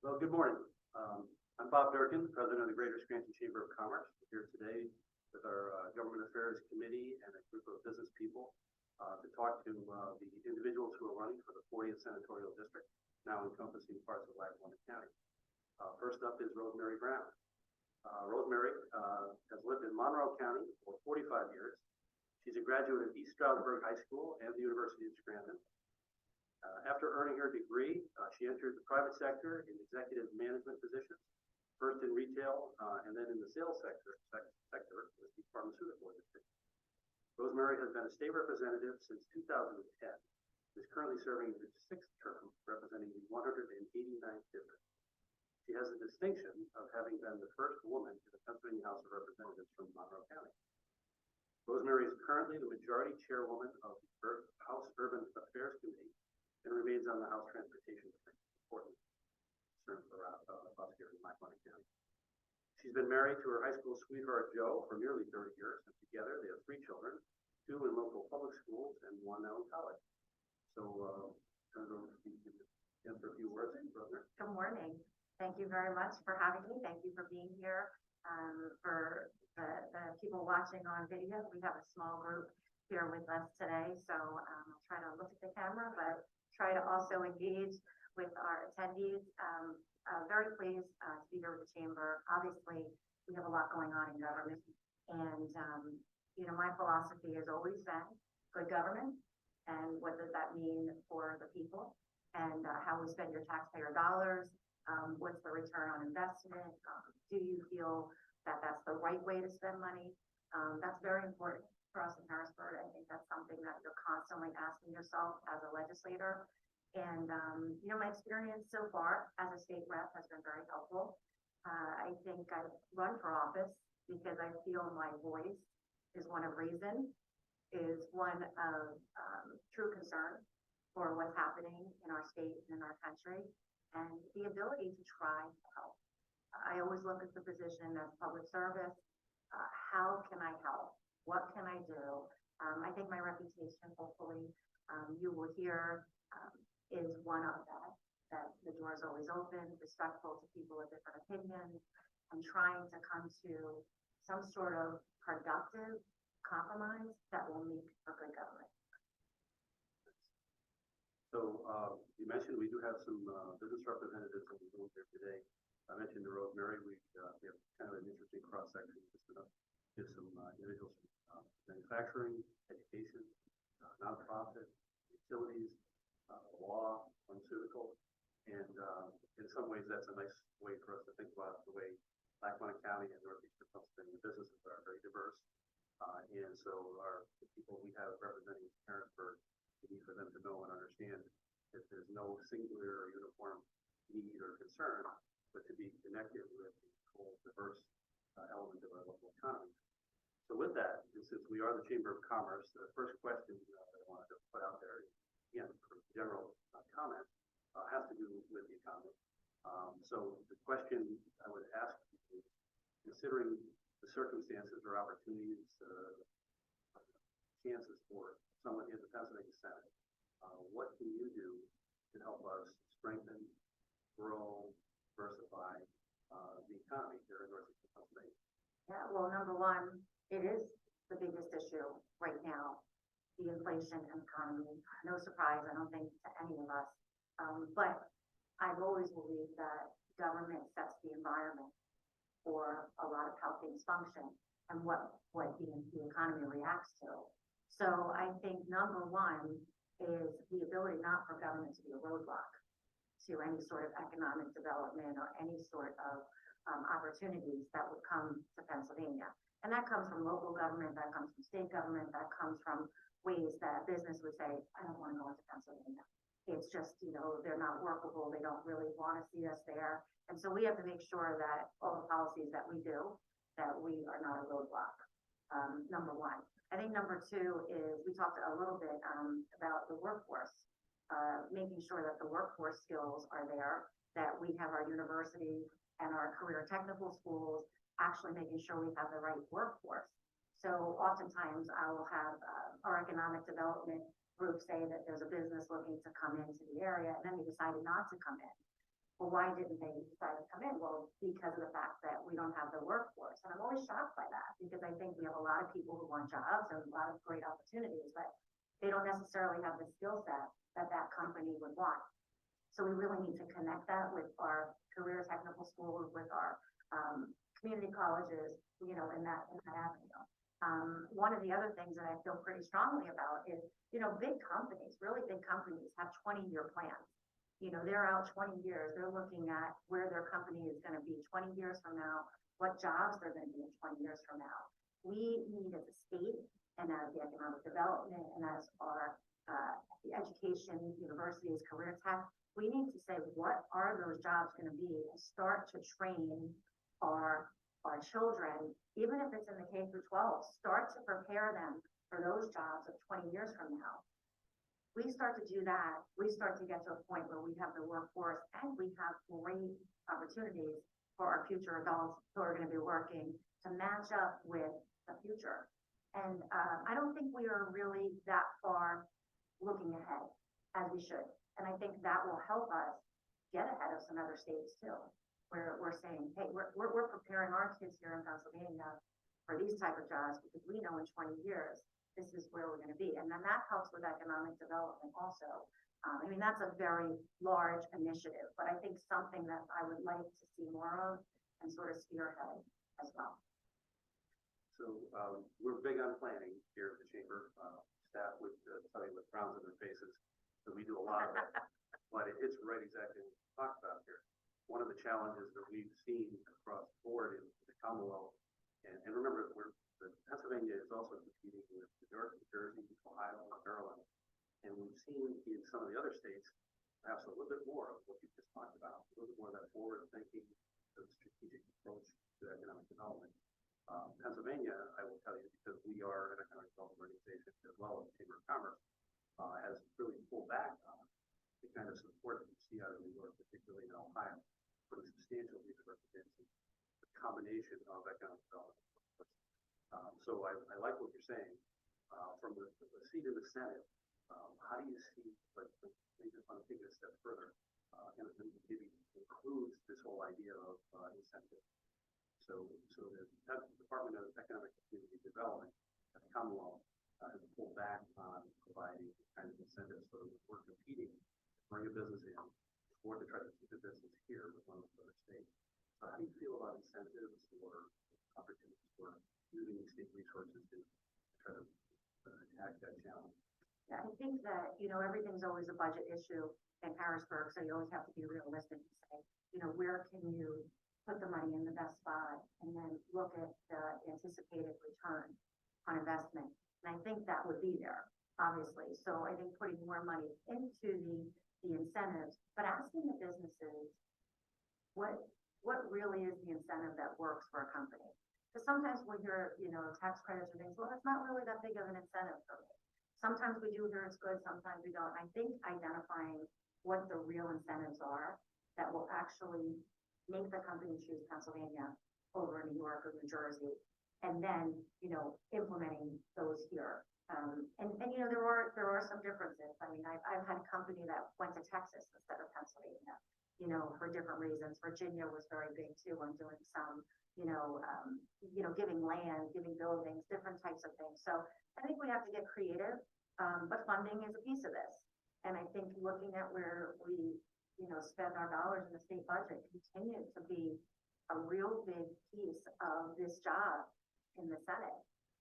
Well, good morning. I'm Bob Durkin, President of the Greater Scranton Chamber of Commerce, here today with our Government Affairs Committee and a group of business people to talk to the individuals who are running for the 40th Senatorial District, now encompassing parts of Lackawanna County. First up is Rosemary Brown. Rosemary has lived in Monroe County for 45 years. She's a graduate of East Stroudsburg High School and the University of Scranton. After earning her degree, she entered the private sector in executive management positions, first in retail and then in the sales sector with the pharmaceutical industry. Rosemary has been a state representative since 2010, is currently serving her sixth term, representing the 189th district. She has the distinction of having been the first woman in the Pennsylvania House of Representatives from Monroe County. Rosemary is currently the majority chairwoman of the House Urban Affairs Committee and remains on the House Transportation Committee, important concern for us here in Lackawanna County. She's been married to her high school sweetheart, Joe, for nearly 30 years, and together they have 3 children, 2 in local public schools and 1 now in college. So, turn it over to you to answer a few words. Good morning. Thank you very much for having me. Thank you for being here. For the people watching on video, we have a small group here with us today, so I'll try to look at the camera, but try to also engage with our attendees. Very pleased to be here with the Chamber. Obviously, we have a lot going on in government, and my philosophy has always been good government, and what does that mean for the people, and how we spend your taxpayer dollars. What's the return on investment? Do you feel that that's the right way to spend money? That's very important for us in Harrisburg. I think that's something that you're constantly asking yourself as a legislator. And, my experience so far as a state rep has been very helpful. I think I've run for office because I feel my voice is one of reason, is one of true concern for what's happening in our state and in our country, and the ability to try to help. I always look at the position as public service. How can I help? What can I do? I think my reputation, hopefully, you will hear, is one of that the door is always open, respectful to people with different opinions, and trying to come to some sort of productive compromise that will make for good government. So, you mentioned we do have some business representatives in the room here today. I mentioned to Rosemary, we have kind of an interesting cross-section, just to give some individuals from manufacturing, education, nonprofit, utilities, law, pharmaceutical, and in some ways that's a nice way for us to think about the way Lackawanna County and Northeastern Pennsylvania businesses are very diverse. And so the people we have representing Harrisburg, we need for them to know and understand that there's no singular or uniform need or concern, but to be connected with the whole diverse element of our local economy. So with that, and since we are the Chamber of Commerce, the first question that I wanted to put out there, again, for general comment, has to do with the economy. So the question I would ask you, considering the circumstances or opportunities, chances for someone in the Pennsylvania Senate, what can you do to help us strengthen, grow, diversify the economy here in Northeastern Pennsylvania? Yeah, well, number one, it is the biggest issue right now, the inflation and economy. No surprise, I don't think, to any of us. But I've always believed that government sets the environment for a lot of how things function and what the economy reacts to. So I think number one is the ability not for government to be a roadblock to any sort of economic development or any sort of opportunities that would come to Pennsylvania. And that comes from local government, that comes from state government, that comes from ways that business would say, I don't want to go into Pennsylvania. It's just, they're not workable. They don't really want to see us there. And so we have to make sure that all the policies that we do, that we are not a roadblock, number one. I think number two is we talked a little bit about the workforce, making sure that the workforce skills are there, that we have our university and our career technical schools actually making sure we have the right workforce. So oftentimes I will have our economic development group say that there's a business looking to come into the area, and then they decided not to come in. well, why didn't they decide to come in? Well, because of the fact that we don't have the workforce. And I'm always shocked by that because I think we have a lot of people who want jobs and a lot of great opportunities, but they don't necessarily have the skill set that that company would want. So we really need to connect that with our career technical schools, with our community colleges, you know, in that avenue. One of the other things that I feel pretty strongly about is, you know, big companies, really big companies have 20-year plans. You know, they're out 20 years. They're looking at where their company is going to be 20 years from now, what jobs they're going to be in 20 years from now. We need as a state and as the economic development and as our the education, universities, career tech, we need to say, what are those jobs going to be and start to train our children, even if it's in the K through 12, start to prepare them for those jobs of 20 years from now. We start to do that, we start to get to a point where we have the workforce and we have great opportunities for our future adults who are going to be working to match up with the future. And I don't think we are really that far looking ahead as we should. And I think that will help us get ahead of some other states too, where we're saying, hey, we're preparing our kids here in Pennsylvania for these type of jobs because we know in 20 years, this is where we're going to be. And then that helps with economic development also. I mean, that's a very large initiative, but I think something that I would like to see more of and sort of spearhead as well. So we're big on planning here at the Chamber. Staff would tell you with frowns on their faces that we do a lot of it, but it's right exactly what we talked about here. One of the challenges that we've seen across the board in the Commonwealth, and remember, Pennsylvania is also competing with New York, New Jersey, Ohio, and Maryland, and we've seen in some of the other states perhaps a little bit more of what you just talked about, a little bit more of that forward-thinking, strategic approach to economic development. Pennsylvania, I will tell you, because we are an economic development organization as well as the Chamber of Commerce, has really pulled back on the kind of support that you see out of New York, particularly in Ohio, putting substantial resources into the combination of economic development. So I like what you're saying. From the seat in the Senate, how do you see, like, maybe just want to take it a step further, and maybe includes this whole idea of incentive. So the Department of Economic and Community Development at the Commonwealth has pulled back on providing kind of incentives so that we're competing to bring a business in or to try to keep the business here with one of the other states. So how do you feel about incentives or opportunities for using these state resources to try to attack that challenge? Yeah, I think that, you know, everything's always a budget issue in Harrisburg, so you always have to be realistic and say, you know, where can you put the money in the best spot and then look at the anticipated return on investment. And I think that would be there, obviously. So I think putting more money into the incentives, but asking the businesses, what really is the incentive that works for a company? Because sometimes we hear, you know, tax credits or things, well, it's not really that big of an incentive for me. Sometimes we do hear it's good, sometimes we don't. I think identifying what the real incentives are that will actually make the company choose Pennsylvania over New York or New Jersey, and then, you know, implementing those here. And you know, there are some differences. I mean, I've had a company that went to Texas instead of Pennsylvania, you know, for different reasons. Virginia was very big too on doing some, giving land, giving buildings, different types of things. So I think we have to get creative, but funding is a piece of this. And I think looking at where we, you know, spend our dollars in the state budget continues to be a real big piece of this job in the Senate.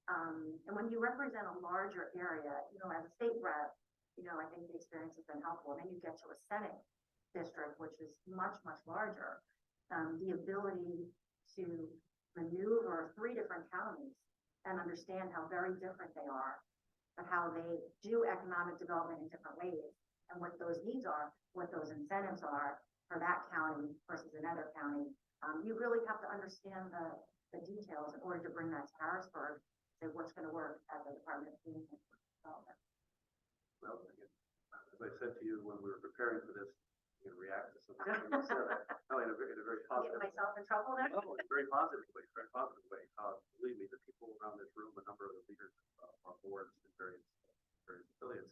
And when you represent a larger area, you know, as a state rep, you know, I think the experience has been helpful. And then you get to a Senate district, which is much, much larger. The ability to maneuver 3 different counties and understand how very different they are, but how they do economic development in different ways, and what those needs are, what those incentives are for that county versus another county. You really have to understand the details in order to bring that to Harrisburg, say what's going to work at the Department of Community Development. Well, again, as I said to you when we were preparing for this, you can react to some of the things you said. No, in a very positive way. Get myself in trouble there? No, in a very positive way, very positive way. Believe me, the people around this room, a number of the leaders of our boards and various affiliates,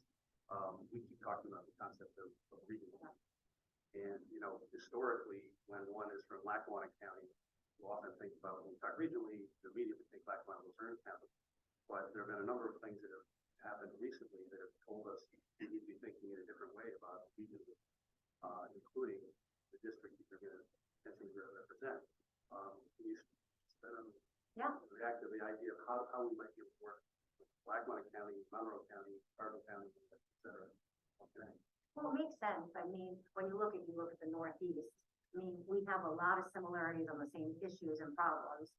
we keep talking about the concept of regional. And, historically, when one is from Lackawanna County, you often think about, when we talk regionally, you immediately think Lackawanna Luzerne County. But there have been a number of things that have happened recently that have told us we need to be thinking in a different way about regions, including the district that you're going to potentially represent. Can you react to the idea of how we might be able to work with Lackawanna County, Monroe County, Cardinal County, et cetera? Okay. Well, it makes sense. I mean, when you look at the Northeast, I mean, we have a lot of similarities on the same issues and problems.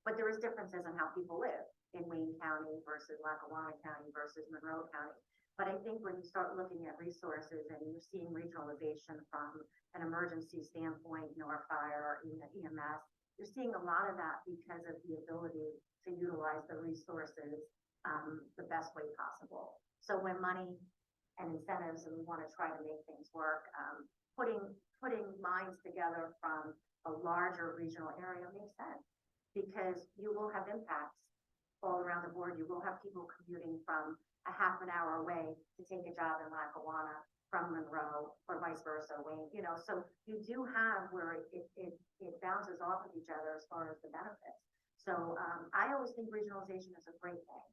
But there is differences in how people live in Wayne County versus Lackawanna County versus Monroe County. But I think when you start looking at resources and you're seeing regionalization from an emergency standpoint, our fire, EMS, you're seeing a lot of that because of the ability to utilize the resources the best way possible. So when money and incentives and we want to try to make things work, putting minds together from a larger regional area makes sense because you will have impacts all around the board. You will have people commuting from a half an hour away to take a job in Lackawanna from Monroe or vice versa, Wayne, so you do have where it bounces off of each other as far as the benefits. So I always think regionalization is a great thing.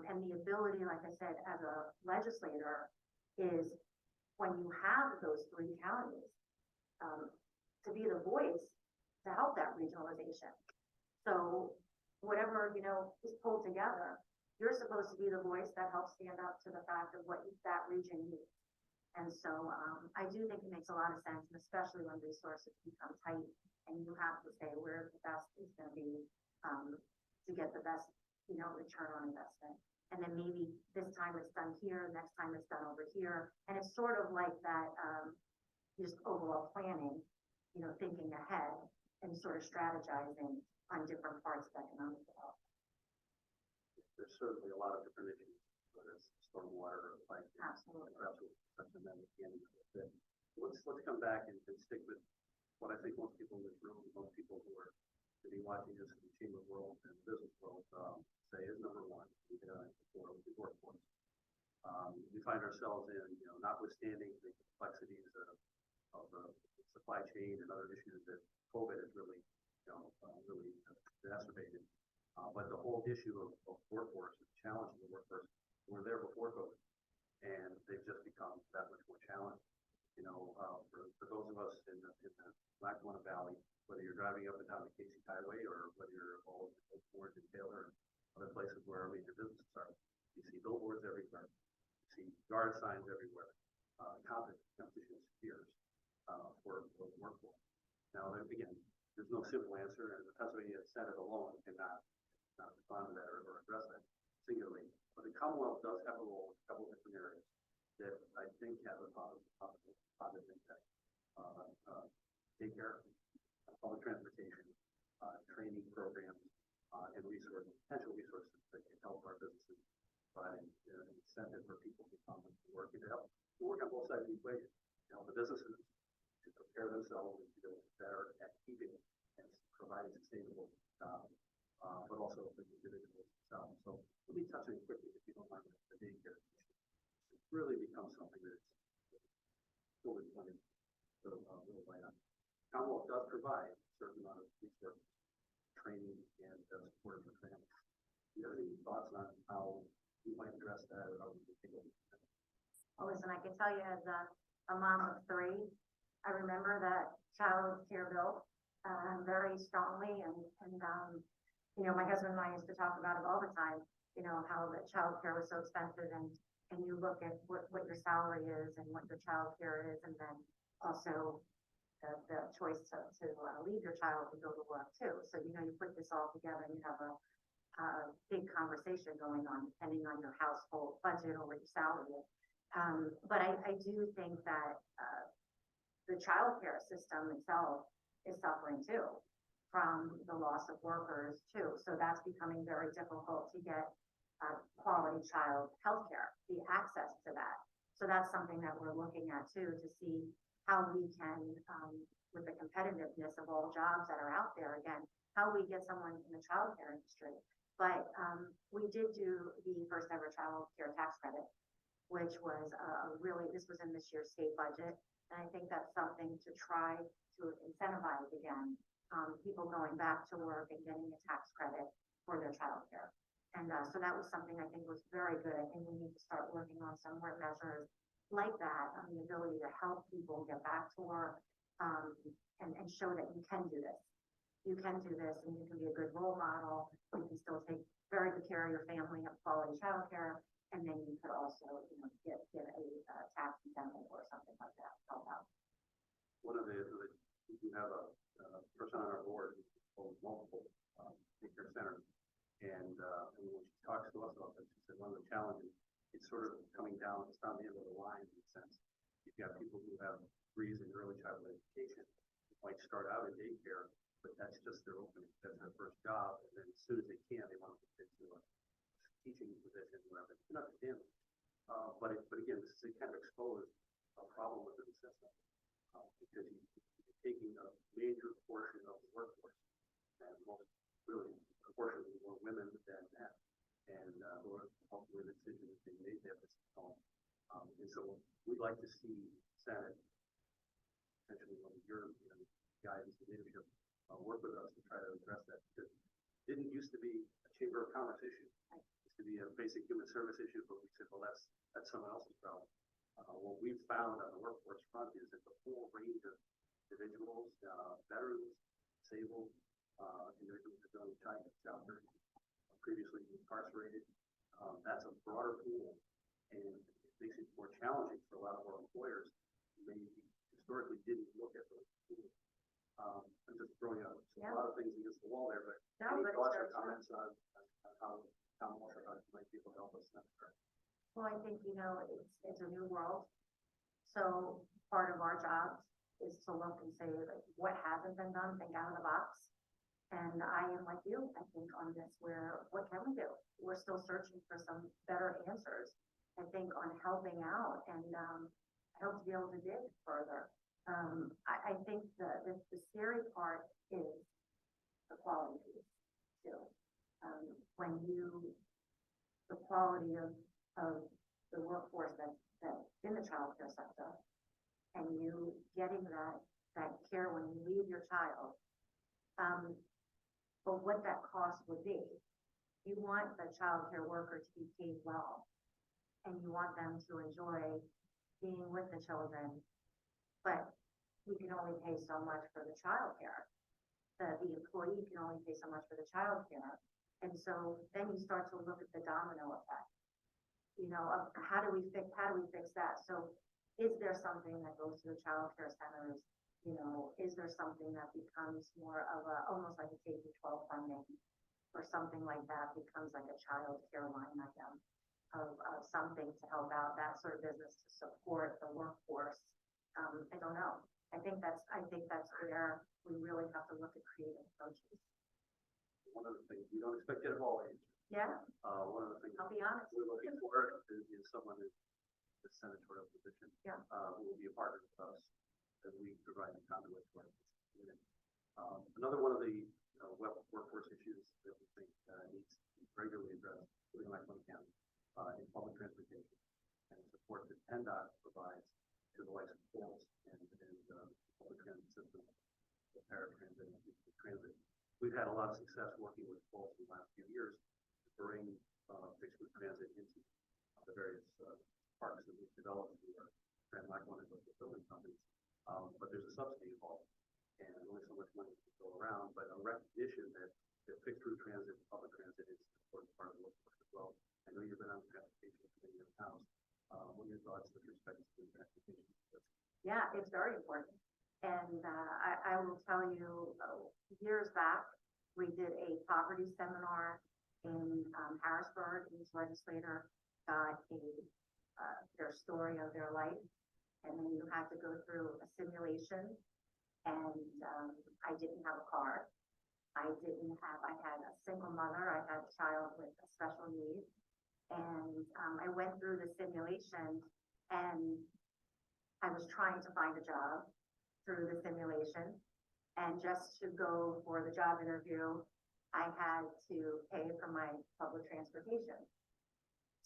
And the ability, like I said, as a legislator is when you have those three counties, to be the voice to help that regionalization. So whatever, is pulled together, you're supposed to be the voice that helps stand up to the fact of what that region needs. And so I do think it makes a lot of sense, and especially when resources become tight and you have to say where the best is going to be to get the best, return on investment. And then maybe this time it's done here, next time it's done over here. And it's sort of like that, just overall planning, thinking ahead and sort of strategizing on different parts of economic development. There's certainly a lot of different issues, whether it's stormwater or like Absolutely. Perhaps we'll touch on that at the end of it. Let's come back and stick with what I think most people in this room, most people who are to be watching this in the chamber world and business world say is number one, for the workforce. We find ourselves in, notwithstanding the complexities of the supply chain and other issues that COVID has really, really exacerbated. But the whole issue of workforce, the challenge of the workforce, were there before COVID, and they've just become that much more challenging. For those of us in the Lackawanna Valley, whether you're driving up and down the Casey Highway or whether you're all in Ford and Taylor and other places where our major businesses are, you see billboards everywhere, you see yard signs everywhere, competition spheres for the workforce. Now, again, there's no simple answer, and the Pennsylvania Senate alone cannot respond to that or address that singularly. But the Commonwealth does have a role in a couple of different areas that I think have a positive impact. Daycare, public transportation, training programs, and potential resources that can help our businesses provide an incentive for people to come and work and to help work on both sides of the equation. Help the businesses to prepare themselves and to be better at keeping and providing sustainable jobs, but also for the individuals themselves. So let me touch on it quickly, if you don't mind, the daycare issue. It's really become something that is fully funded to little light on. Commonwealth does provide a certain amount of resources, training, and support for families. Do you have any thoughts on how we might address that, or how we can take it? Well, listen, I can tell you as a mom of three, I remember that child care bill very strongly, and my husband and I used to talk about it all the time. How the child care was so expensive, and you look at what your salary is and what your child care is, and then also the choice to leave your child to go to work too. So, you put this all together and you have a big conversation going on depending on your household budget or what your salary is. But I do think that the child care system itself is suffering too from the loss of workers too. So that's becoming very difficult to get quality child health care, the access to that. So that's something that we're looking at too, to see how we can, with the competitiveness of all jobs that are out there, again, how we get someone in the child care industry. But we did do the first ever child care tax credit. which was this was in this year's state budget. And I think that's something to try to incentivize again, people going back to work and getting a tax credit for their childcare. And so that was something I think was very good. I think we need to start working on some more measures like that, on the ability to help people get back to work, and show that you can do this. You can do this, and you can be a good role model. You can still take very good care of your family, have quality childcare, and then you could also, get a tax incentive or something like that to help out. One of we do have a person on our board who owns multiple daycare centers, and when she talks to us about this, she said one of the challenges, it's sort of coming down, it's down the end of the line in a sense. You've got people who have degrees in early childhood education, who might start out in daycare, but that's just their opening, that's their first job, and then as soon as they can, they want to get into a teaching position, whatever. You can understand that. But again, this is kind of exposed a problem within the system, because you're taking a major portion of the workforce, and really, proportionally more women than men, and who are ultimately the decision is being made there at home. And so we'd like to see Senate, essentially under your guidance and leadership, work with us to try to address that, because it didn't used to be a Chamber of Commerce issue. It used to be a basic human service issue, but we said, well, that's someone else's problem. What we've found on the workforce front is that the full range of individuals, veterans, disabled, individuals with childcare, previously incarcerated, that's a broader pool, and it makes it more challenging for a lot of our employers who maybe historically didn't look at those pools. I'm just throwing out a lot of things against the wall there, but any thoughts or comments on how Tom Walsh might be able to help us? Well, I think, it's a new world. So part of our job is to look and say, like, what hasn't been done, think out of the box. And I am like you, I think, on this, what can we do? We're still searching for some better answers, I think, on helping out, and I hope to be able to dig further. I think the scary part is the quality piece, too. The quality of the workforce that's in the childcare sector, and you getting that care when you leave your child, but what that cost would be. You want the childcare worker to be paid well, and you want them to enjoy being with the children, but you can only pay so much for the childcare. The employee can only pay so much for the childcare, and so then you start to look at the domino effect. Of how do we fix that? So, is there something that goes to the childcare centers? Is there something that becomes more of almost like a K-12 funding, or something like that becomes like a child care line item of something to help out that sort of business to support the workforce? I don't know. I think that's where we really have to look at creative approaches. One of the things we don't expect it at all age. Yeah. One of the things I'll be honest. we're looking for is someone in the senatorial position, Yeah. Who will be a partner with us as we provide the conduit for our community. Another one of the workforce issues that we think needs to be regularly addressed, including Lackawanna County, in public transportation, and support that PennDOT provides to the likes of schools and public transit systems, the paratransit and transit. We've had a lot of success working with schools in the last few years to bring fixed route transit into the various parks that we've developed through our Grand Lackawanna building companies. But there's a subsidy involved, and only so much money can go around, but a recognition that fixed route transit, public transit is an important part of the workforce as well. I know you've been on the transportation committee in the house. What are your thoughts with respect to transportation? Yeah, it's very important. And I will tell you, years back, we did a poverty seminar in Harrisburg. Each legislator got their story of their life, and then you had to go through a simulation. And I didn't have a car. I had a single mother. I had a child with a special need. And I went through the simulation, and I was trying to find a job through the simulation. And just to go for the job interview, I had to pay for my public transportation.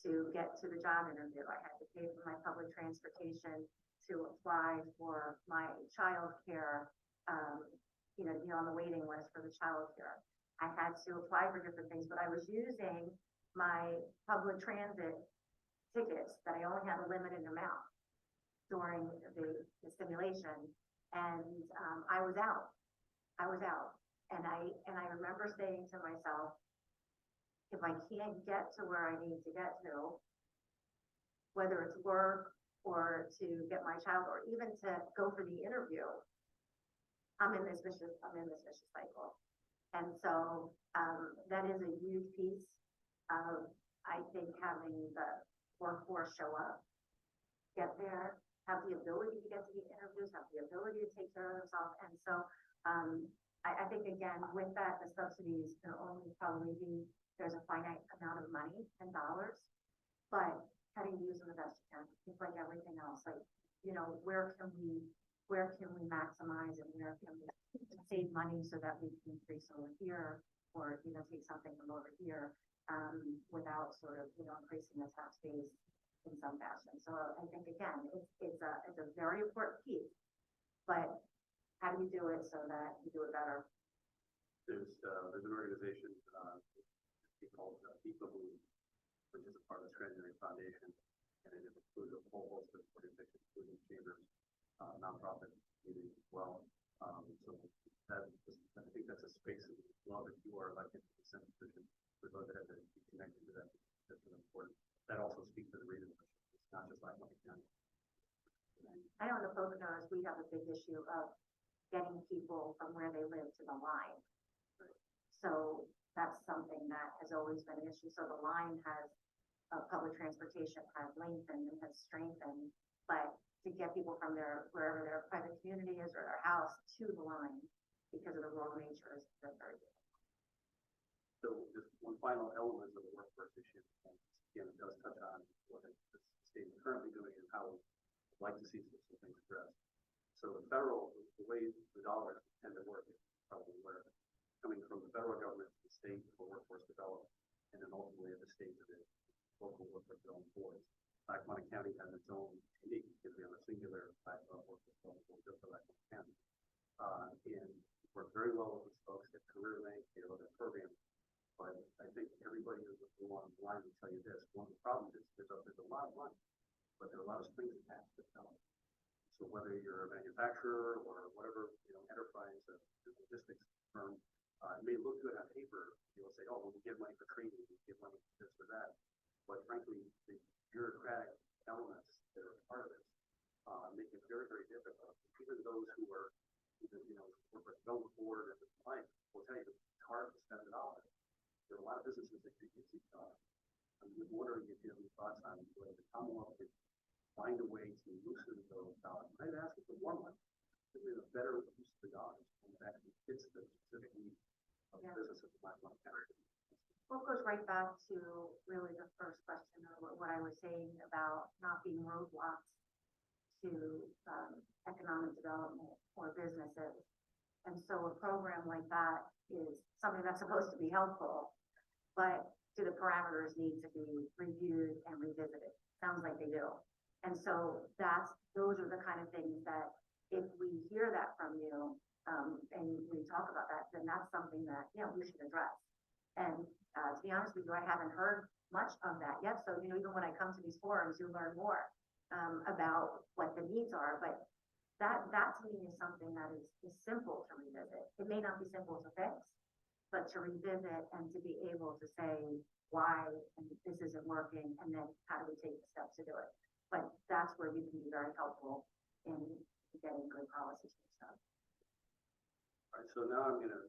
to get to the job interview. I had to pay for my public transportation to apply for my childcare, to be on the waiting list for the childcare. I had to apply for different things, but I was using my public transit tickets that I only had a limited amount during the simulation, and I was out. And I remember saying to myself, if I can't get to where I need to get to, whether it's work or to get my child or even to go for the interview, I'm in this vicious cycle. And so that is a huge piece of, I think, having the workforce show up, get there, have the ability to get to the interviews, have the ability to take care of themselves. And so I think, again, with that, the subsidies can only probably be, there's a finite amount of money and dollars, but how do you use them the best you can? It's like everything else, like, where can we maximize and where can we save money so that we can increase over here or, take something from over here without sort of, increasing the tax base in some fashion. So I think, again, it's a very important piece, but how do you do it so that you do it better? There's an organization called Equaboo, which is a part of the Senatorial Foundation, and it includes a whole host of organizations, including chambers, nonprofit community as well. So I think that's a space that we love if you are elected to the Senate position. We'd love to have to be connected to that. That's really important. That also speaks to the reason it's not just like Montgomery County. I know in the Poconos, we have a big issue of getting people from where they live to the line. So that's something that has always been an issue. So the line has, public transportation has lengthened and has strengthened, but to get people from wherever their private community is or their house to the line because of the rural nature is very good. So just one final element of the workforce issue, and again, it does touch on what the state is currently doing and how we'd like to see some things addressed. So the way the dollars tend to work is probably where coming from the federal government to the state for workforce development, and then ultimately at the state to the local workforce development boards. Montgomery County has its own unique because we have a singular type of workforce development board just for Montgomery County. And work very well with these folks at Career Link, other programs. But I think everybody who's along the line will tell you this. One of the problems is there's a lot of money, but there are a lot of strings attached to development. So whether you're a manufacturer or whatever, enterprise, logistics firm, it may look good on paper. You'll say, oh, well, we give money for training, we give money for this or that. But frankly, the bureaucratic elements that are part of this make it very, very difficult. Even those who are, workforce development board and the like will tell you it's hard to spend the dollars. There are a lot of businesses that could use these dollars. I'm just wondering if you have any thoughts on whether the Commonwealth could find a way to loosen those dollars. I'd ask for more money. There's a better use of the dollars when it actually fits the specific needs of the business of the Montgomery County. Well, it goes right back to really the first question or what I was saying about not being roadblocks to economic development or businesses. And so a program like that is something that's supposed to be helpful, but do the parameters need to be reviewed and revisited? Sounds like they do. And so those are the kind of things that if we hear that from you and we talk about that, then that's something that, we should address. And to be honest with you, I haven't heard much of that yet. So, even when I come to these forums, you learn more about what the needs are. But that to me is something that is simple to revisit. It may not be simple to fix, but to revisit and to be able to say why and this isn't working, and then how do we take the steps to do it. But that's where you can be very helpful in getting good policy change done. All right, so now I'm going to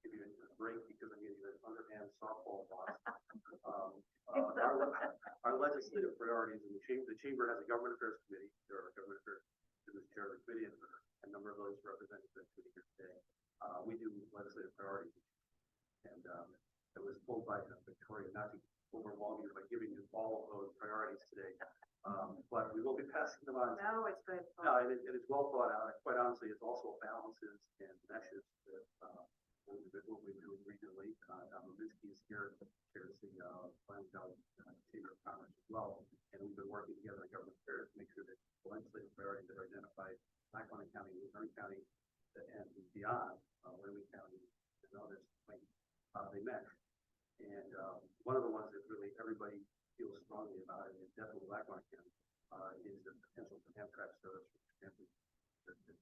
give you a break because I'm getting an underhand softball boss. Our legislative priorities in the chamber has a government affairs committee. There are government affairs business chair of the committee, and a number of those represented the committee here today. We do legislative priorities, and I was told by Victoria not to overwhelm you by giving you all of those priorities today. But we will be passing them on. No, it's good. No, and it's well thought out. Quite honestly, it's also balances and meshes what we're doing regionally. Levinsky is here, chairs the Plan Valley Chamber of Commerce as well, and we've been working together in government affairs to make sure that the legislative priorities that are identified, Lackawanna County, Rosemary County, and beyond, Wyoming County, and others, they mesh. And one of the ones that really everybody feels strongly about, and definitely Lackawanna County, is the potential for Amtrak service for Scranton.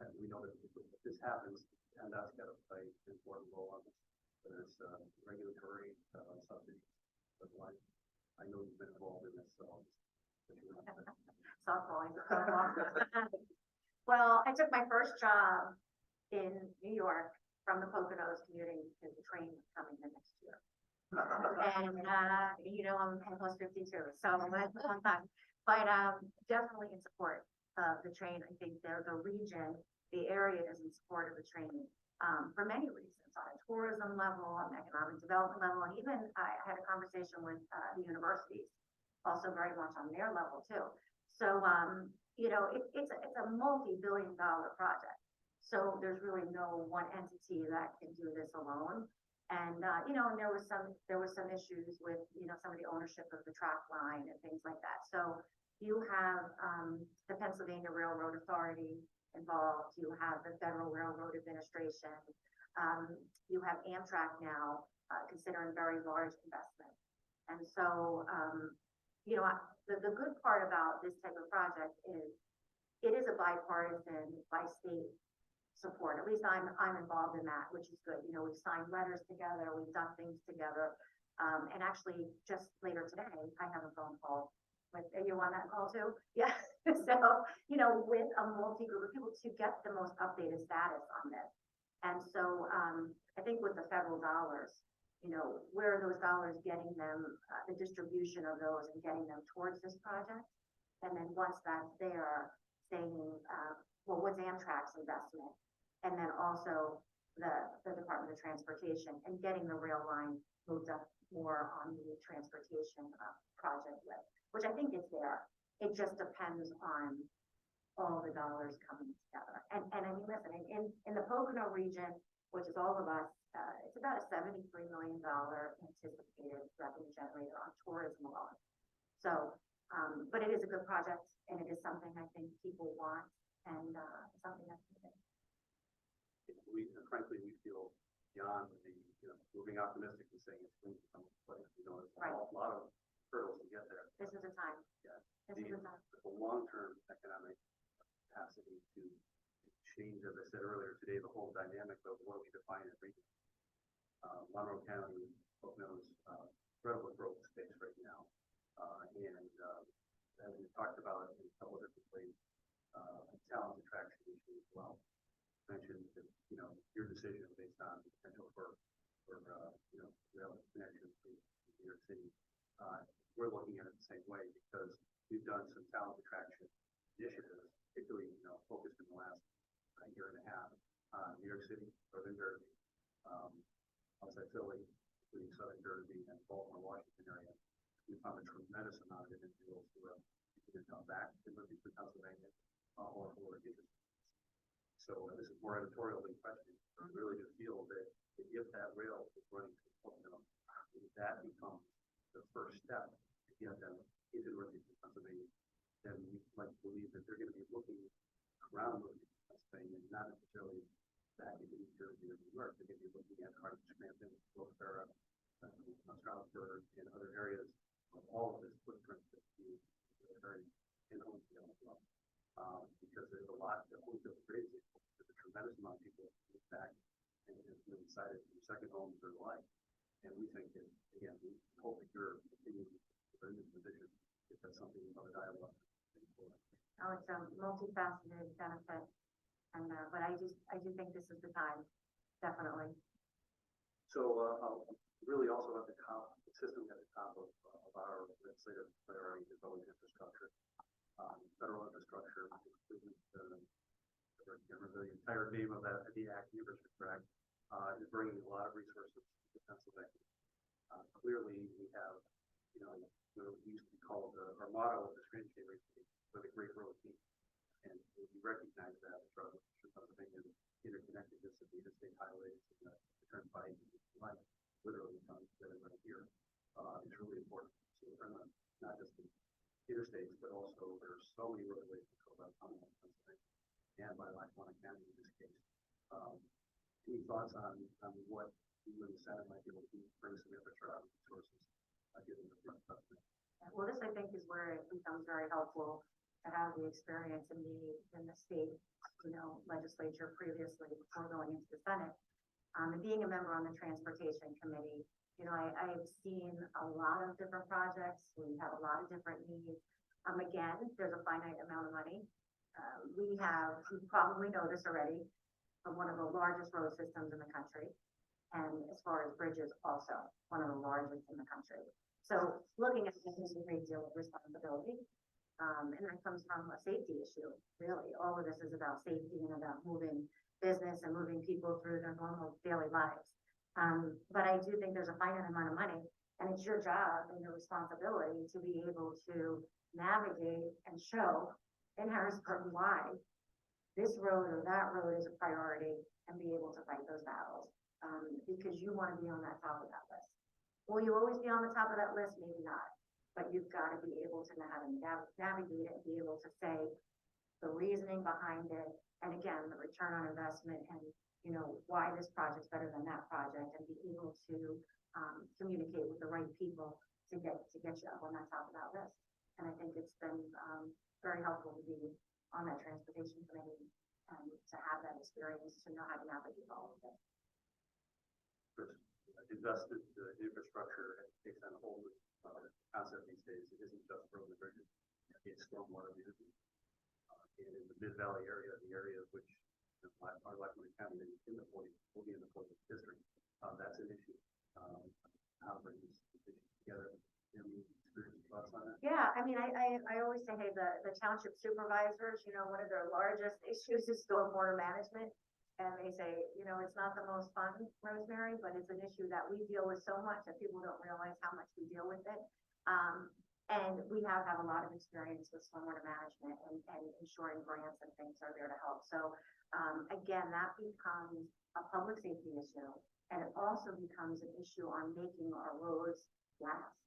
And we know that if this happens, PennDOT's got to play an important role on this, whether it's regulatory subsidies. But I know you've been involved in this, so softball. Well, I took my first job in New York from the Poconos commuting because the train was coming the next year. And, I'm almost 52, so that's a long time. But definitely in support of the train. I think the region, the area is in support of the train for many reasons, on a tourism level, on an economic development level, and even I had a conversation with the universities, also very much on their level too. So, it's a multi-billion-dollar project. So there's really no one entity that can do this alone. And, and there was some issues with, some of the ownership of the track line and things like that. So you have the Pennsylvania Railroad Authority involved. You have the Federal Railroad Administration. You have Amtrak now considering very large investment. And so, the good part about this type of project is it is a bipartisan, by state support. At least I'm involved in that, which is good. We've signed letters together, we've done things together. And actually, just later today, I have a phone call with, are you on that call too? Yeah. So, with a multi-group of people to get the most updated status on this. And so, I think with the federal dollars, where are those dollars getting them, the distribution of those and getting them towards this project? And then once that's there, saying, well, what's Amtrak's investment? And then also the Department of Transportation and getting the rail line moved up more on the transportation project list, which I think is there. It just depends on all the dollars coming together. And I mean, listen, in the Pocono region, which is all of us, it's about a $73 million anticipated revenue generator on tourism alone. So, but it is a good project, and it is something I think people want, and something that's needed. Frankly, we feel beyond the, moving optimistic and saying it's going to come to place. There's right. A lot of hurdles to get there. This is the time. Yeah. This is the time. The long-term economic capacity to change, as I said earlier today, the whole dynamic of what we define as region. Monroe County, Poconos, incredible growth space right now. And as we talked about in a couple of different ways, talent attraction issue as well. Mentioned that, your decision based on the potential for rail connection to New York City. We're looking at it the same way because we've done some talent attraction initiatives, particularly, focused in the last year and a half on New York City, Northern Jersey, outside Philly, including Southern Jersey and Baltimore, Washington area. We found a tremendous amount of individuals who have either come back to live in Pennsylvania or who are interested. So this is more editorial than question. I really do feel that if that rail is running to Pocono, that becomes the first step to get them into Northeastern Pennsylvania. Then we like to believe that they're going to be looking around Northeastern Pennsylvania, not necessarily back into New Jersey or New York. They're going to be looking at Hartford, Scranton, Wilkes-Barre, Stroudsburg, and other areas of all of this footprint that we are in Homestead as well. Because there's a lot that Homestead creates. There's a tremendous amount of people who move back and have decided to second homes their life. And we think that, again, we hope that you're continuing to bring this position if that's something of a dialogue. Oh, it's a multifaceted benefit, and but I do think this is the time, definitely. So really also at the top, consistently at the top of our legislative priority is always infrastructure, federal infrastructure, including the entire name of that, the Act, Infrastructure Act, is bringing a lot of resources to Pennsylvania. Clearly, we have, what we used to call our motto of the Scranton Chamber for the Great Road Team, and we recognize that throughout Pennsylvania, interconnectedness roadways controlled by the Commonwealth of Pennsylvania and by Lackawanna County in this case. Any thoughts on what you and the Senate might be able to bring some infrastructure resources given the current precedent? Well, this I think is where it becomes very helpful to have the experience in the state, legislature previously before going into the Senate. And being a member on the transportation committee, I've seen a lot of different projects. We have a lot of different needs. Again, there's a finite amount of money. You probably know this already, one of the largest road systems in the country. And as far as bridges, also one of the largest in the country. So looking at this is a great deal of responsibility. And that comes from a safety issue, really. All of this is about safety and about moving business and moving people through their normal daily lives. But I do think there's a finite amount of money, and it's your job and your responsibility to be able to navigate and show in Harrisburg why this road or that road is a priority and be able to fight those battles. Because you want to be on that top of that list. Will you always be on the top of that list? Maybe not. But you've got to be able to know how to navigate it and be able to say the reasoning behind it. And again, the return on investment and, why this project's better than that project, and be able to communicate with the right people to get you up on that top of that list. And I think it's been very helpful to be on that transportation committee and to have that experience to know how to navigate all of it. Invested infrastructure takes on a whole new concept these days. It isn't just road and bridges. It's stormwater management. And in the Mid-Valley area, the area of which our Lackawanna County is in the 40, will be in the 40th district, that's an issue. How to bring these issues together. Any experience thoughts on that? Yeah, I mean, I always say, hey, the township supervisors, one of their largest issues is stormwater management. And they say, it's not the most fun, Rosemary, but it's an issue that we deal with so much that people don't realize how much we deal with it. And we have a lot of experience with stormwater management and ensuring grants and things are there to help. So again, that becomes a public safety issue. And it also becomes an issue on making our roads last.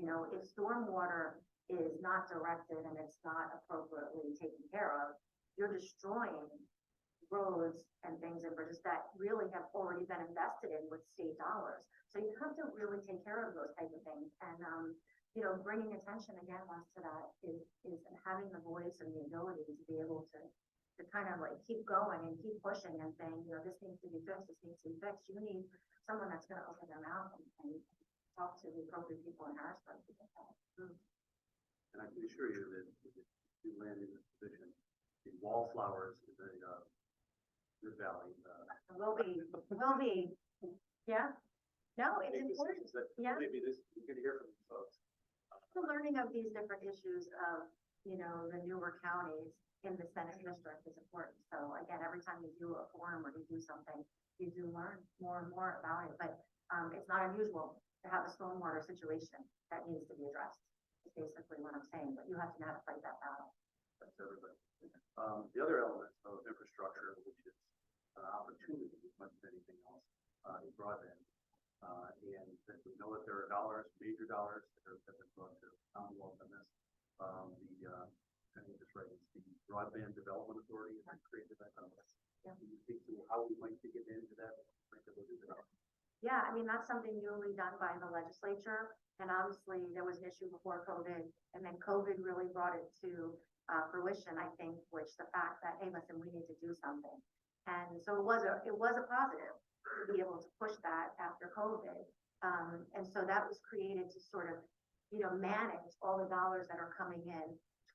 If stormwater is not directed and it's not appropriately taken care of, you're destroying roads and things and bridges that really have already been invested in with state dollars. So you have to really take care of those type of things. And, bringing attention again to that is having the voice and the ability to be able to kind of like keep going and keep pushing and saying, this needs to be fixed, this needs to be fixed. You need someone that's going to open their mouth and talk to the appropriate people in Harrisburg to get that. And I can assure you that if you land in this position, the wallflowers in the Valley. Will be. Yeah. No, it's important. Yeah. Maybe you're going to hear from these folks. The learning of these different issues of, the newer counties in the Senate district is important. So again, every time you do a forum or you do something, you do learn more and more about it. But it's not unusual to have a stormwater situation that needs to be addressed. Is basically what I'm saying. But you have to know how to fight that battle. That's everybody. The other element of infrastructure, which is an opportunity as much as anything else, is broadband. And we know that there are major dollars that have been brought to the Commonwealth on this. I think it's right. It's the Broadband Development Authority that created that. Yeah. Can you speak to how we might get into that? Yeah, I mean, that's something newly done by the legislature. And obviously there was an issue before COVID, and then COVID really brought it to fruition, I think, which the fact that, hey, listen, we need to do something. And so it was a positive to be able to push that after COVID. And so that was created to sort of, manage all the dollars that are coming in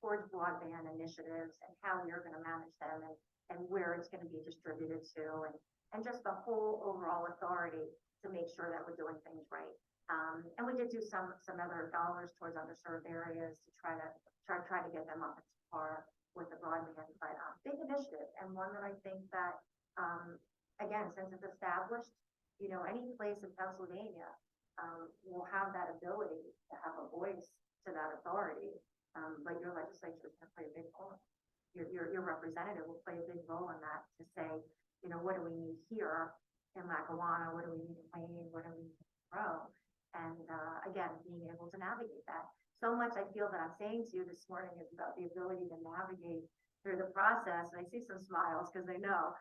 towards broadband initiatives and how we are going to manage them and where it's going to be distributed to, and just the whole overall authority to make sure that we're doing things right. And we did do some other dollars towards underserved areas to try to get them up to par with the broadband, but big initiative, and one that I think that, again, since it's established, any place in Pennsylvania will have that ability to have a voice to that authority, but your legislature is going to play a big role. Your representative will play a big role in that to say, what do we need here in Lackawanna? What do we need in Wayne? What do we need in Row? And again, being able to navigate that. so much I feel that I'm saying to you this morning is about the ability to navigate through the process. And I see some smiles because they know,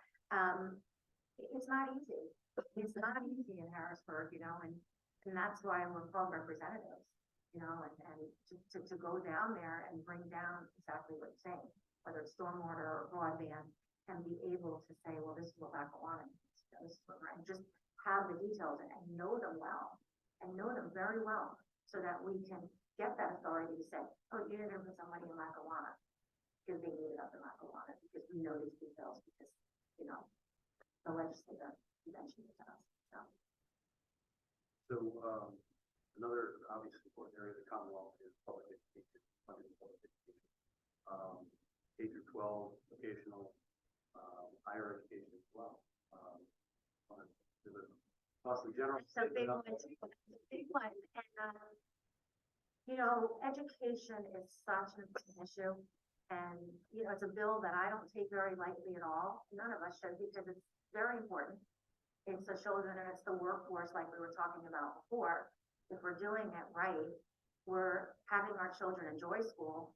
it's not easy. It's not easy in Harrisburg, and that's why we're called representatives, and to go down there and bring down exactly what you're saying, whether it's stormwater or broadband, and be able to say, well, this is what Lackawanna needs, this is what, and just have the details and know them well, and know them very well, so that we can get that authority to say, oh, you didn't put somebody in Lackawanna because they need it up in Lackawanna, because we know these details, because, the legislature mentioned it to us. So, another obviously important area of the Commonwealth is public education, funding public education. K through 12, vocational, higher education as well. Possibly general. So big one, big one. And, education is such an important issue. And, it's a bill that I don't take very lightly at all. None of us should, because it's very important. It's the children and it's the workforce, like we were talking about before. If we're doing it right, we're having our children enjoy school,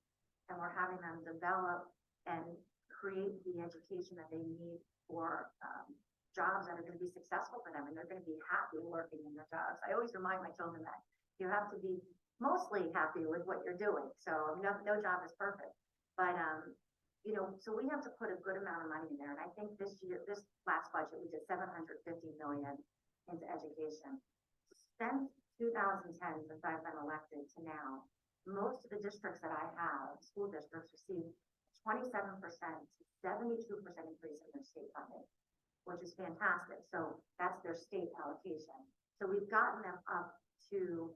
and we're having them develop and create the education that they need for jobs that are going to be successful for them, and they're going to be happy working in their jobs. I always remind my children that you have to be mostly happy with what you're doing. So no job is perfect, but so we have to put a good amount of money in there. And I think this last budget, we did $750 million into education. Since 2010, since I've been elected to now, most of the districts that I have, school districts, receive 27% to 72% increase in their state funding, which is fantastic. So that's their state allocation. So we've gotten them up to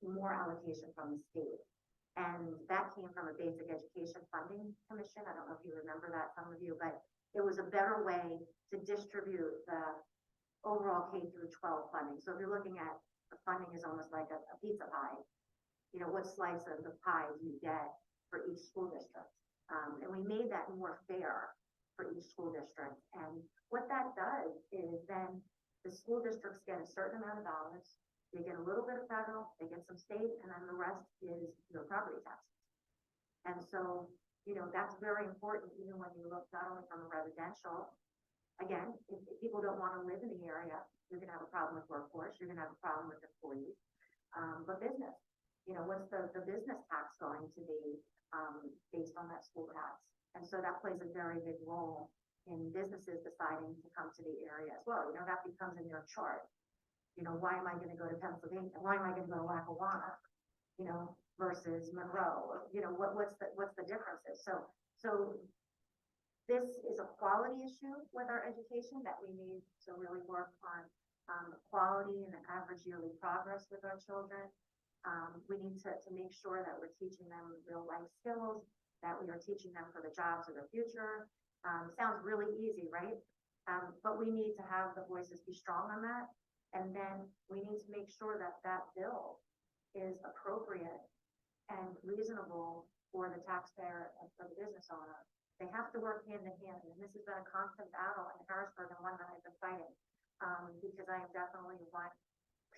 more allocation from the state. And that came from a basic education funding commission. I don't know if you remember that, some of you, but it was a better way to distribute the overall K through 12 funding. So if you're looking at the funding is almost like a pizza pie, what slice of the pie do you get for each school district? And we made that more fair for each school district. And what that does is then the school districts get a certain amount of dollars. They get a little bit of federal, they get some state, and then the rest is your property taxes. And so, that's very important, even when you look not only from a residential, again, if people don't want to live in the area, you're going to have a problem with workforce, you're going to have a problem with employees, but business, what's the business tax going to be based on that school tax? And so that plays a very big role in businesses deciding to come to the area as well. That becomes in your chart. Why am I going to go to Pennsylvania? Why am I going to go to Lackawanna, versus Monroe? What's the differences? So this is a quality issue with our education that we need to really work on, quality and average yearly progress with our children. We need to make sure that we're teaching them real life skills, that we are teaching them for the jobs of the future. Sounds really easy, right? But we need to have the voices be strong on that. And then we need to make sure that that bill is appropriate and reasonable for the taxpayer and for the business owner. They have to work hand in hand. And this has been a constant battle in Harrisburg, and one that I've been fighting, because I definitely want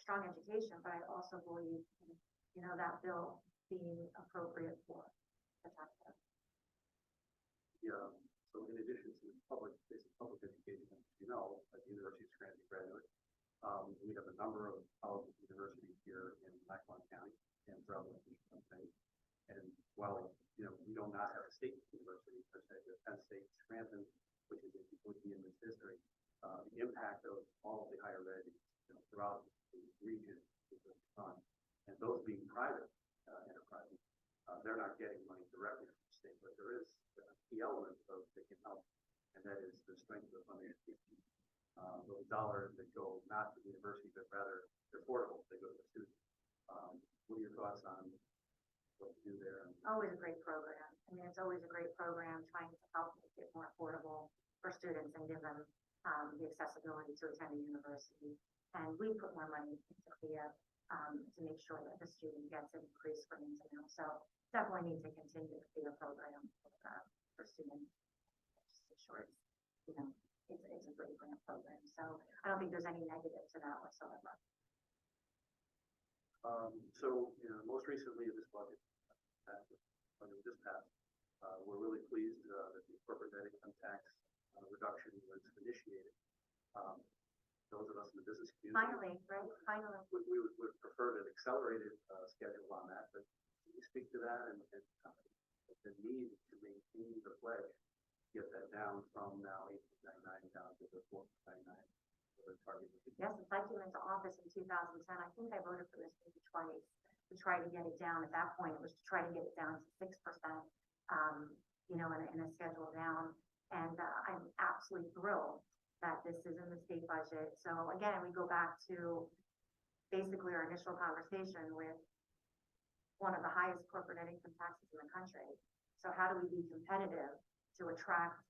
strong education, but I also believe in, that bill being appropriate for the taxpayer. Yeah. So in addition to public education, at the University of Scranton graduate, we have a number of colleges and universities here in Lackawanna County and throughout the state. And while, we do not have a state university per se, Penn State, Scranton, which would be in this district, the impact of all of the higher ed, throughout the region is on. And those being private enterprises, they're not getting money directly from the state, but there is a key element of that can help, and that is the strength of the funding. Those dollars that go not to the university, but rather they're portable, they go to the students. What are your thoughts on what to do there? Always a great program. I mean, it's always a great program trying to help make it more affordable for students and give them the accessibility to attend a university. And we put more money into CLIA to make sure that the student gets an increased screens. And so definitely need to continue the CLIA program for students. Just to ensure it's a great grant program. So I don't think there's any negative to that whatsoever. Most recently in this budget, budget we just passed, we're really pleased that the corporate net income tax reduction was initiated. Those of us in the business community. Finally, right? Finally. We would prefer an accelerated schedule on that, but can you speak to that and the need to maintain the pledge, get that down from now 8.99 down to the 4.99 target? Yes, since I came into office in 2010, I think I voted for this maybe twice to try to get it down. At that point, it was to try to get it down to 6%, in a schedule down. And I'm absolutely thrilled that this is in the state budget. So again, we go back to basically our initial conversation with one of the highest corporate net income taxes in the country. So how do we be competitive to attract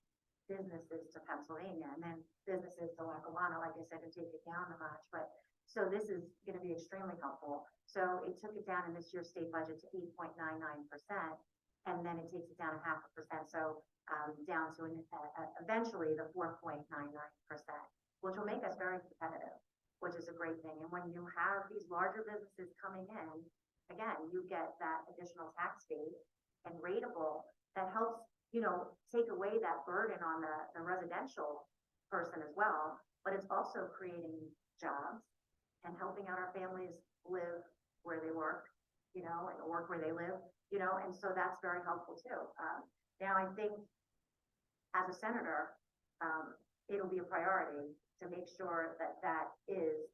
businesses to Pennsylvania and then businesses to Lackawanna, like I said, to take it down a notch. But so this is going to be extremely helpful. So it took it down in this year's state budget to 8.99%, and then it takes it down 0.5%. So down to eventually the 4.99%, which will make us very competitive, which is a great thing. And when you have these larger businesses coming in, again, you get that additional tax base and rateable that helps, take away that burden on the residential person as well, but it's also creating jobs and helping out our families live where they work, and work where they live, and so that's very helpful too. Now I think as a senator, it'll be a priority to make sure that that is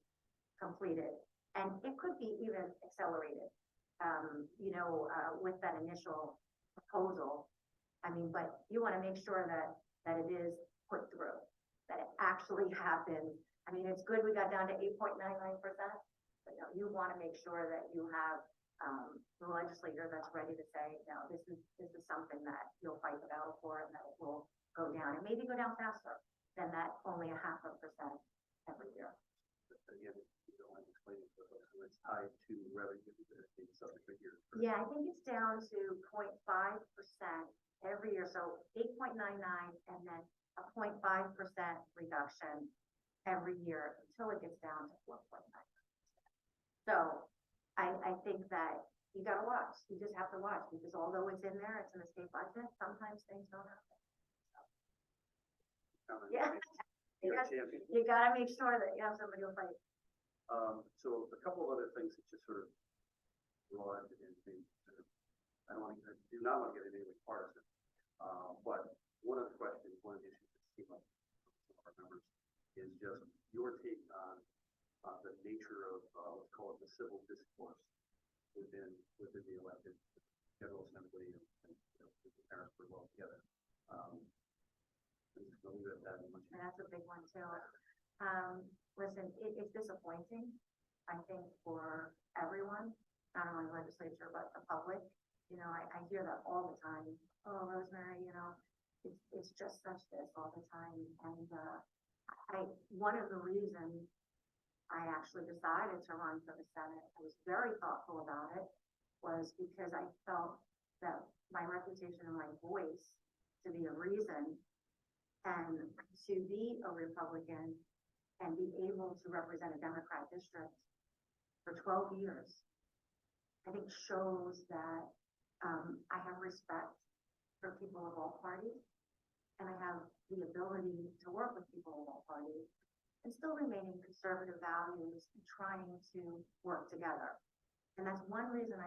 completed, and it could be even accelerated, with that initial proposal. But you want to make sure that it is put through, that it actually happens. It's good we got down to 8.99%, but you want to make sure that you have the legislature that's ready to say, no, this is something that you'll fight the battle for, and that it will go down, and maybe go down faster than that only 0.5% every year. Again, you don't want to explain it to folks, so it's tied to revenue being subject year. Yeah, I think it's down to 0.5% every year, so 8.99 and then a 0.5% reduction every year until it gets down to 4.9%. So I think that you got to watch. You just have to watch, because although it's in there, it's in the state budget, sometimes things don't happen. Yeah, you got to make sure that you have somebody to fight. So a couple of other things that just sort of broad and I do not want to get into anything partisan. But one of the questions, one of the issues that came up from some of our members is just your take on the nature of let's call it the civil discourse within the elected General Assembly and the parents work well together. I'm just going to leave it at that. And that's a big one too. Listen, it's disappointing, I think, for everyone, not only the legislature, but the public. I hear that all the time. Oh, Rosemary, it's just such this all the time. And one of the reasons I actually decided to run for the Senate, I was very thoughtful about it, was because I felt that my reputation and my voice to be a reason and to be a Republican and be able to represent a Democrat district for 12 years, I think shows that I have respect for people of all parties, and I have the ability to work with people of all parties and still remaining conservative values and trying to work together. And that's one reason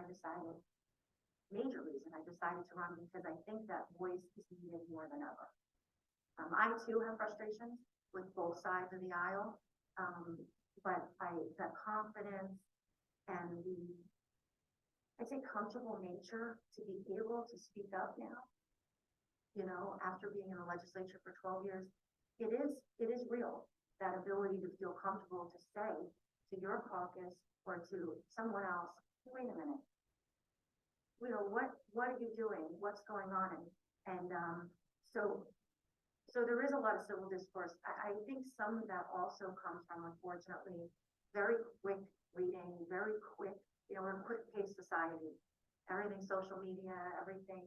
major reason I decided to run, because I think that voice is needed more than ever. I too have frustrations with both sides of the aisle, but the confidence and I'd say comfortable nature to be able to speak up now, after being in the legislature for 12 years, it is real. That ability to feel comfortable to say to your caucus or to someone else, wait a minute, what are you doing? What's going on? And so there is a lot of civil discourse. I think some of that also comes from, unfortunately, very quick reading, very quick, we're a quick pace society. Everything social media, everything,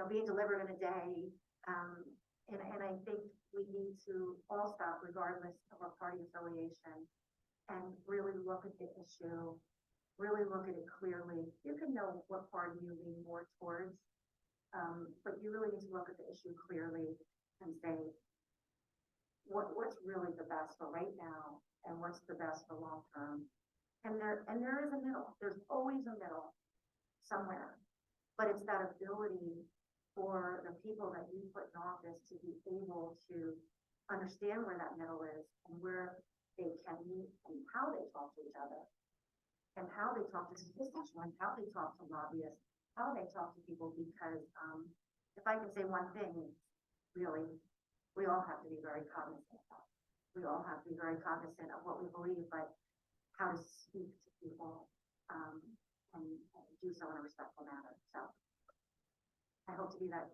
being delivered in a day. And I think we need to all stop, regardless of our party affiliation, and really look at the issue really look at it clearly. You can know what party you lean more towards, but you really need to look at the issue clearly and say, what's really the best for right now and what's the best for long term. And there is a middle. There's always a middle somewhere. But it's that ability for the people that you put in office to be able to understand where that middle is and where they can meet and how they talk to each other and how they talk to constituents, how they talk to lobbyists, how they talk to people. Because if I can say one thing, really, we all have to be very cognizant of that. We all have to be very cognizant of what we believe, but how to speak to people and do so in a respectful manner. So I hope to be that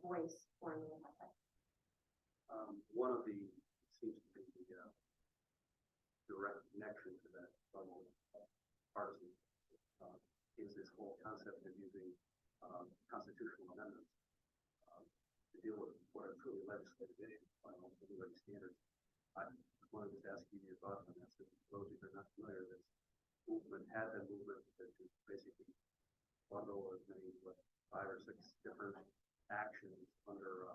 voice for you in that way. One of the, seems to be the direct connection to that level of partisan is this whole concept of using constitutional amendments to deal with what are truly legislative issues, legislative standards. I wanted to ask you your thoughts on that. So for those of you that are not familiar, this movement had been movement to basically bundle as many, 5 or 6 different actions under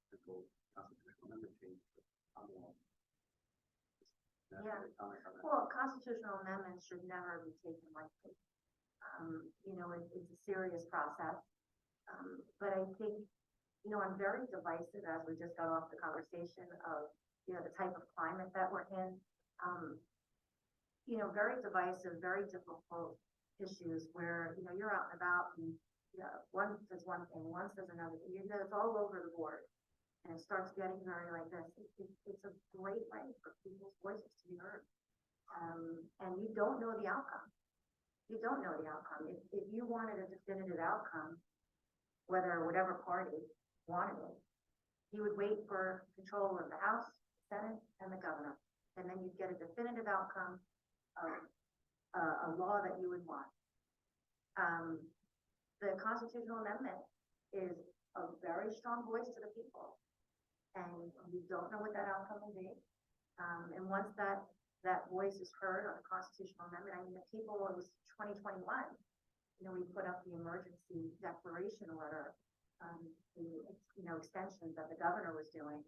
potential constitutional amendment change on the law. Yeah. Well, constitutional amendments should never be taken lightly. It's a serious process. But I think, I'm very divisive as we just got off the conversation of, the type of climate that we're in. Very divisive, very difficult issues where, you're out and about and one says one thing, one says another thing, it's all over the board. And it starts getting very like this. It's a great way for people's voices to be heard. And you don't know the outcome. You don't know the outcome. If you wanted a definitive outcome, whatever party wanted it, you would wait for control of the House, Senate, and the governor. And then you'd get a definitive outcome of a law that you would want. The constitutional amendment is a very strong voice to the people. And you don't know what that outcome will be. And once that voice is heard on the constitutional amendment, the people, it was 2021, we put up the emergency declaration order, the extensions that the governor was doing.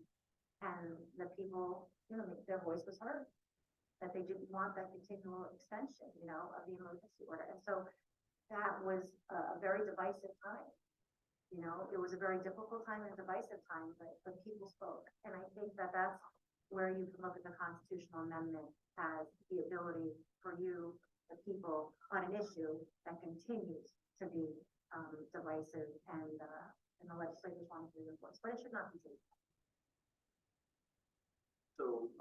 And the people, their voice was heard, that they didn't want that continual extension, of the emergency order. And so that was a very divisive time. It was a very difficult time and a divisive time, but people spoke. And I think that that's where you can look at the constitutional amendment as the ability for you, the people, on an issue that continues to be divisive and the legislators want to reinforce, but it should not be taken. So,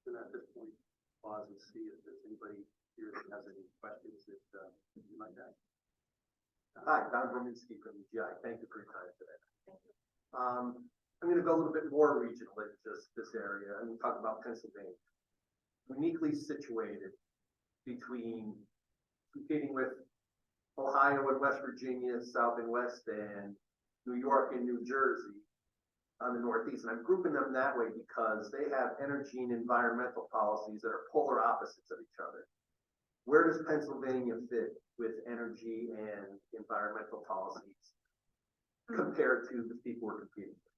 then at this point, pause and see if there's anybody here that has any questions that you'd like to ask. Hi, Don Brominski from EGI. Thank you for your time today. Thank you. I'm going to go a little bit more regional into this area and talk about Pennsylvania. Uniquely situated between competing with Ohio and West Virginia, South and West, and New York and New Jersey on the Northeast. And I'm grouping them that way because they have energy and environmental policies that are polar opposites of each other. Where does Pennsylvania fit with energy and environmental policies compared to the people we're competing with?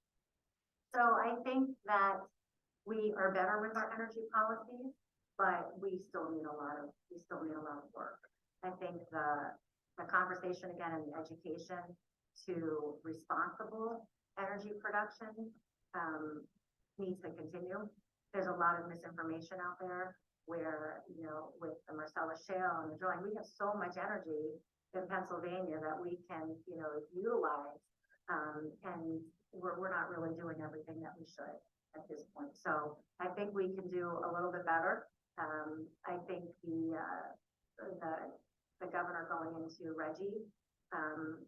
So I think that we are better with our energy policies, but we still need a lot of work. I think the conversation again in the education to responsible energy production needs to continue. There's a lot of misinformation out there where, with the Marcellus Shale and the drilling, we have so much energy in Pennsylvania that we can, utilize, and we're not really doing everything that we should at this point. So I think we can do a little bit better. I think the governor going into Reggie,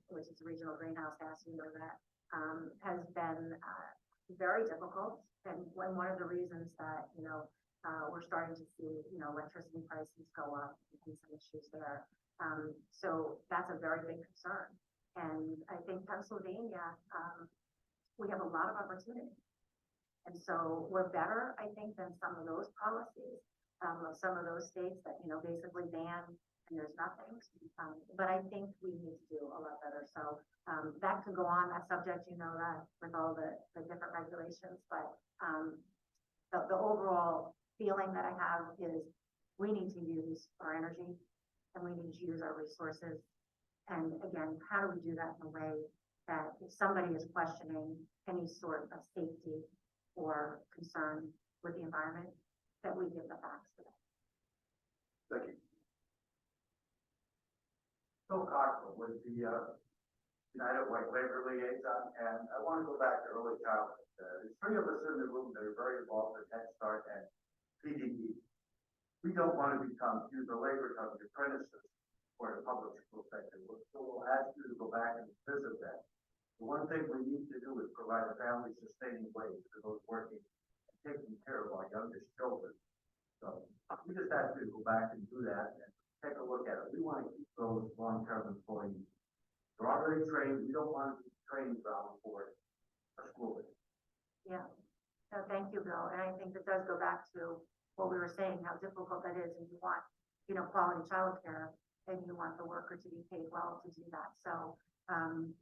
which is regional greenhouse gas, that has been very difficult. And one of the reasons that, we're starting to see, electricity prices go up and some issues there. So that's a very big concern. And I think Pennsylvania, we have a lot of opportunity. And so we're better, I think, than some of those policies, of some of those states that, basically ban and there's nothing. But I think we need to do a lot better. So, that could go on, that subject, you know, that with all the different regulations, but, the overall feeling that I have is we need to use our energy and we need to use our resources. And again, how do we do that in a way that if somebody is questioning any sort of safety or concern with the environment, that we give the facts to them. Thank you. Phil Cockrell with the United Way Labor Liaison, and I want to go back to early childhood. There's three of us in the room that are very involved with Head Start and PDE. We don't want to use the labor term apprentices for the public school sector. We'll ask you to go back and visit that. The one thing we need to do is provide a family sustaining wage for those working and taking care of our youngest children. So we just ask you to go back and do that and take a look at it. We want to keep those long-term employees. They're already trained. We don't want to be training ground for a school. Yeah. No, thank you, Bill. And I think that does go back to what we were saying, how difficult that is. And you want, you know, quality childcare, and you want the worker to be paid well to do that. So,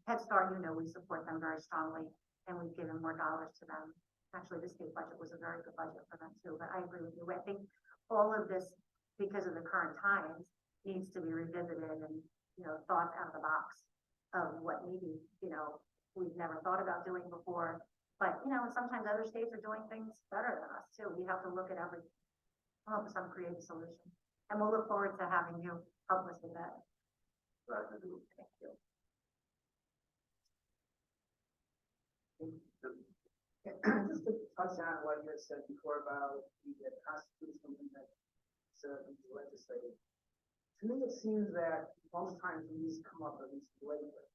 Head Start, you know, we support them very strongly, and we've given more dollars to them. Actually, the state budget was a very good budget for them too, but I agree with you. I think all of this, because of the current times, needs to be revisited and, you know, thought out of the box of what maybe, you know, we've never thought about doing before. But, you know, sometimes other states are doing things better than us too. We have to look at everything, come up with some creative solution. And we'll look forward to having you help us with that. Glad to do it. Thank you. Just to touch on what you had said before about the constitutional amendment to the legislative. To me, it seems that most times when these come up, at least lately,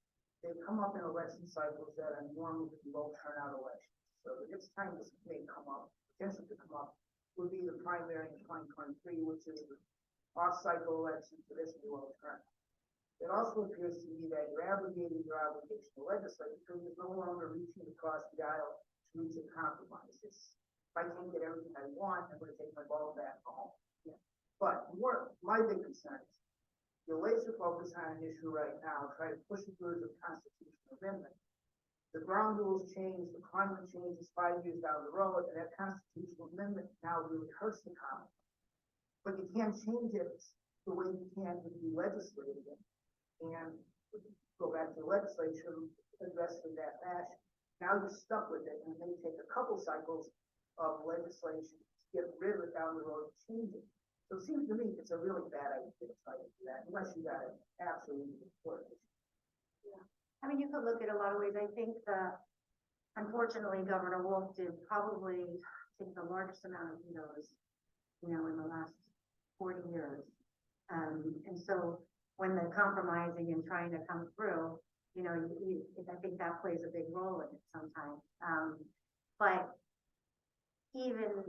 they come up in election cycles that are normally low turnout elections. So the next time this may come up, potentially to come up, would be the primary in 2023, which is the off-cycle election, traditionally low turnout. It also appears to me that you're abrogating your obligation to legislate because you're no longer reaching across the aisle to reach a compromise. It's, if I can't get everything I want, I'm going to take my ball back home. Yeah. But my big concern is you're laser focused on an issue right now, try to push it through the constitutional amendment. The ground rules change, the climate changes 5 years down the road, and that constitutional amendment now really hurts the common. But you can't change it the way you can if you legislate it and go back to the legislature and address it in that fashion. Now you're stuck with it, and it may take a couple cycles of legislation to get rid of it down the road and change it. So it seems to me it's a really bad idea to try to do that, unless you got it absolutely important. Yeah. I mean, you could look at a lot of ways. I think unfortunately, Governor Wolf did probably take the largest amount of vetoes, you know, in the last 40 years. And so when the compromising and trying to come through, you know, I think that plays a big role in it sometimes. But even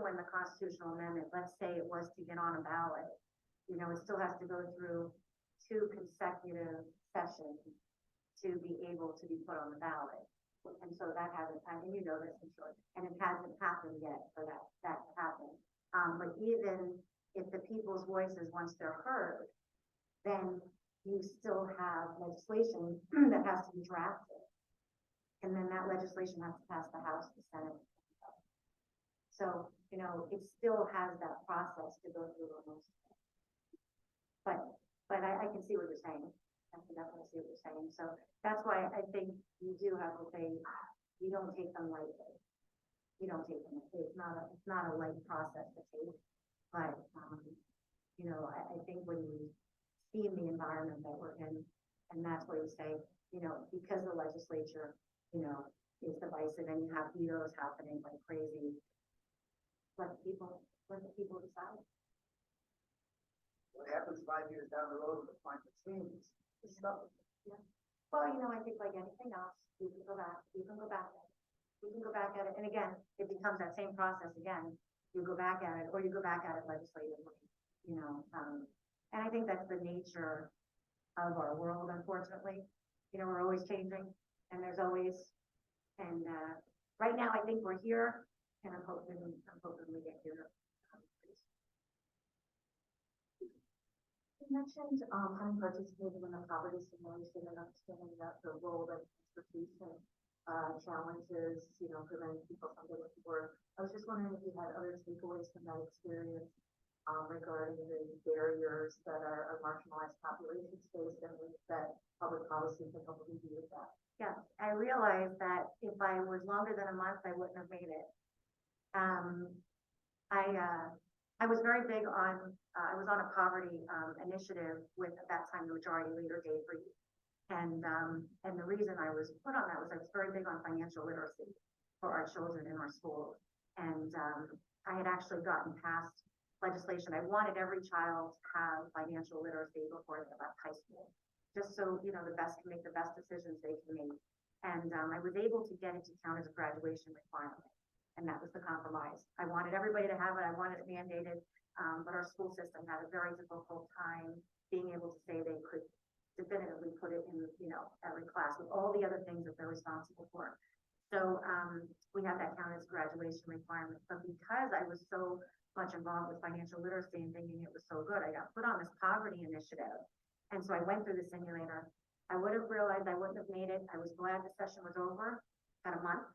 when the constitutional amendment, let's say it was to get on a ballot, you know, it still has to go through 2 consecutive sessions to be able to be put on the ballot. And so that hasn't happened, and you know this, I'm sure, and it hasn't happened yet for that to happen. But even if the people's voices, once they're heard, then you still have legislation that has to be drafted. And then that legislation has to pass the House, the Senate. So, you know, it still has that process to go through almost. But I can see what you're saying. I can definitely see what you're saying. So that's why I think you do have to say, you don't take them lightly. You don't take them. It's not a light process to take. But, you know, I think when you see the environment that we're in, and that's where you say, you know, because the legislature, you know, is divisive and you have vetoes happening like crazy, let the people decide. What happens 5 years down the road with the climate changes? It's stuff. Yeah. Well, you know, I think like anything else, you can go back at it. And again, it becomes that same process again. You go back at it, or you go back at it legislatively, you know. And I think that's the nature of our world, unfortunately. You know, we're always changing, and there's always, and right now I think we're here, and I'm hoping we get here. You mentioned, having participated in the poverty simulation and understanding that the role that transportation, challenges, preventing people from getting to work. I was just wondering if you had other takeaways from that experience, regarding the barriers that are marginalized populations face and ways that public policy can help alleviate that. Yes, I realized that if I was longer than a month, I wouldn't have made it. I was very big on, I was on a poverty initiative with, at that time, the Majority Leader Day for Youth. And the reason I was put on that was I was very big on financial literacy for our children in our schools. And I had actually gotten past legislation. I wanted every child to have financial literacy before they left high school, just so, the best can make the best decisions they can make. And I was able to get it to count as a graduation requirement. And that was the compromise. I wanted everybody to have it. I wanted it mandated. But our school system had a very difficult time being able to say they could definitively put it in, every class with all the other things that they're responsible for. So we have that count as graduation requirement. But because I was so much involved with financial literacy and thinking it was so good, I got put on this poverty initiative. And so I went through the simulator. I would have realized I wouldn't have made it. I was glad the session was over. Had a month,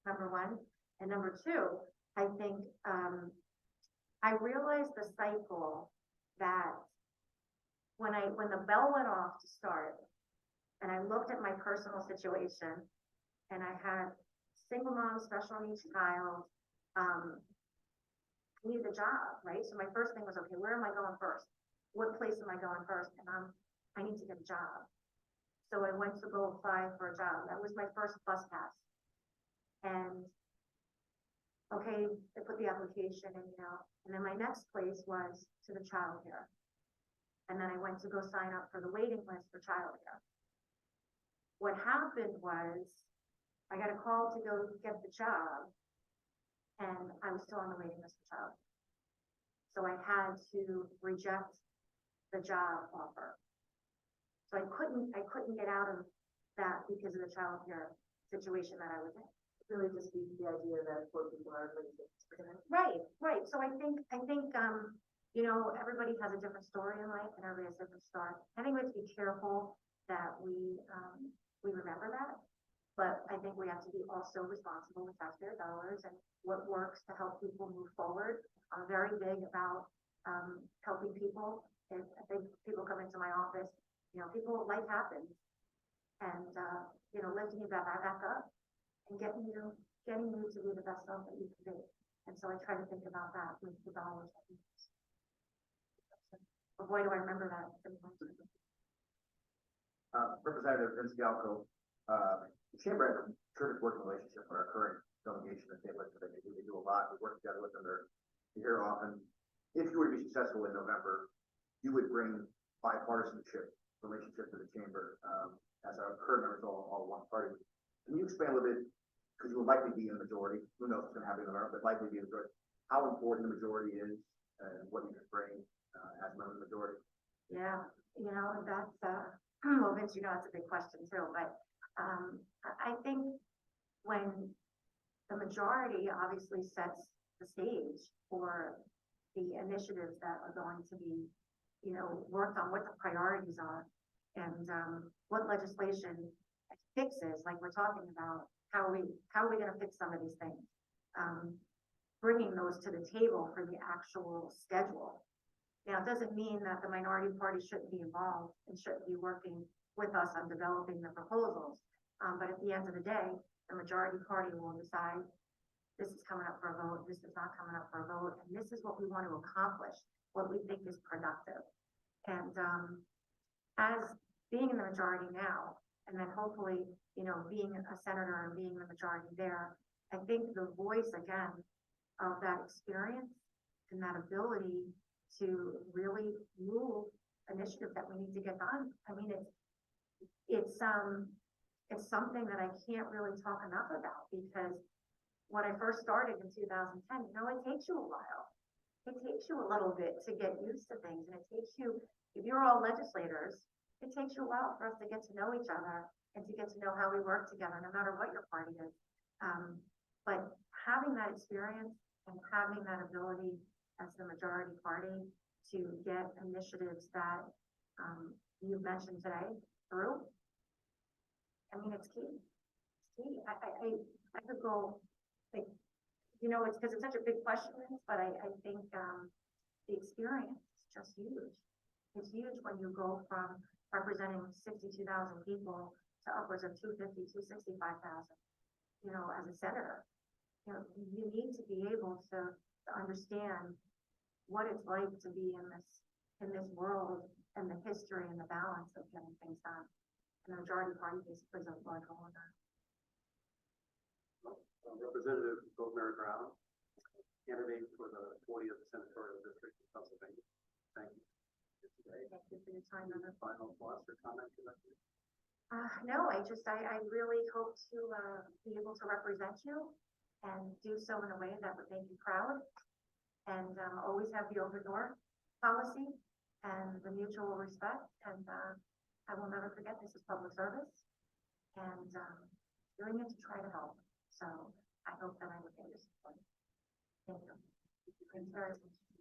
number one. And number two, I think I realized the cycle that when the bell went off to start, and I looked at my personal situation, and I had single mom, special needs child, needed a job, right? So my first thing was, okay, where am I going first? What place am I going first? And I need to get a job. So I went to go apply for a job. That was my first bus pass. And okay, I put the application in, and then my next place was to the childcare. And then I went to go sign up for the waiting list for childcare. What happened was I got a call to go get the job, and I was still on the waiting list for childcare. So I had to reject the job offer. So I couldn't get out of that because of the childcare situation that I was in. Really just the idea that poor people are right. So I think everybody has a different story in life and everybody has a different start. I think we have to be careful that we remember that, but I think we have to be also responsible with taxpayer dollars and what works to help people move forward. I'm very big about helping people. And I think people come into my office, life happens, and lifting you back up. And getting you to be the best self that you can be. And so I try to think about that with the dollars that we use. But boy, do I remember that. Representative Vince Galco, the Chamber has a terrific working relationship with our current delegation that they do a lot. We work together with them. They're here often. If you were to be successful in November, you would bring bipartisanship relationship to the Chamber, as our current members all one party. Can you expand a little bit, because you will likely be in the majority, who knows what's going to happen in November, but likely be in the majority, how important the majority is and what you can bring as a member of the majority? Yeah, that's, well, Vince, that's a big question too, but I think when the majority obviously sets the stage for the initiatives that are going to be, worked on, what the priorities are, and what legislation fixes, like we're talking about, how are we going to fix some of these things? Bringing those to the table for the actual schedule. Now, it doesn't mean that the minority party shouldn't be involved and shouldn't be working with us on developing the proposals. But at the end of the day, the majority party will decide this is coming up for a vote, this is not coming up for a vote, and this is what we want to accomplish, what we think is productive. And as being in the majority now, and then hopefully, being a senator and being the majority there, I think the voice again of that experience and that ability to really move initiatives that we need to get done. I mean, it's something that I can't really talk enough about, because when I first started in 2010, it takes you a while. It takes you a little bit to get used to things, and it takes you, if you're all legislators, it takes you a while for us to get to know each other and to get to know how we work together, no matter what your party is. But having that experience and having that ability as the majority party, to get initiatives that, you mentioned today through. I mean, it's key. It's key. I could go, like, you know, it's because it's such a big question, but I think, the experience is just huge. It's huge when you go from representing 62,000 people to upwards of 250, 265,000, you know, as a senator. You know, you need to be able to understand what it's like to be in this world and the history and the balance of getting things done. And the majority party basically plays a large role in that. Representative Rosemary Brown, candidate for the 40th Senatorial District of Pennsylvania. Thank you today. Thank you for your time. Any final thoughts or comments you'd like to make? No, I really hope to be able to represent you and do so in a way that would make you proud, and always have the open door policy and the mutual respect. And I will never forget this is public service, and doing it to try to help. So I hope that I will get your support. Thank you. Thank you very much.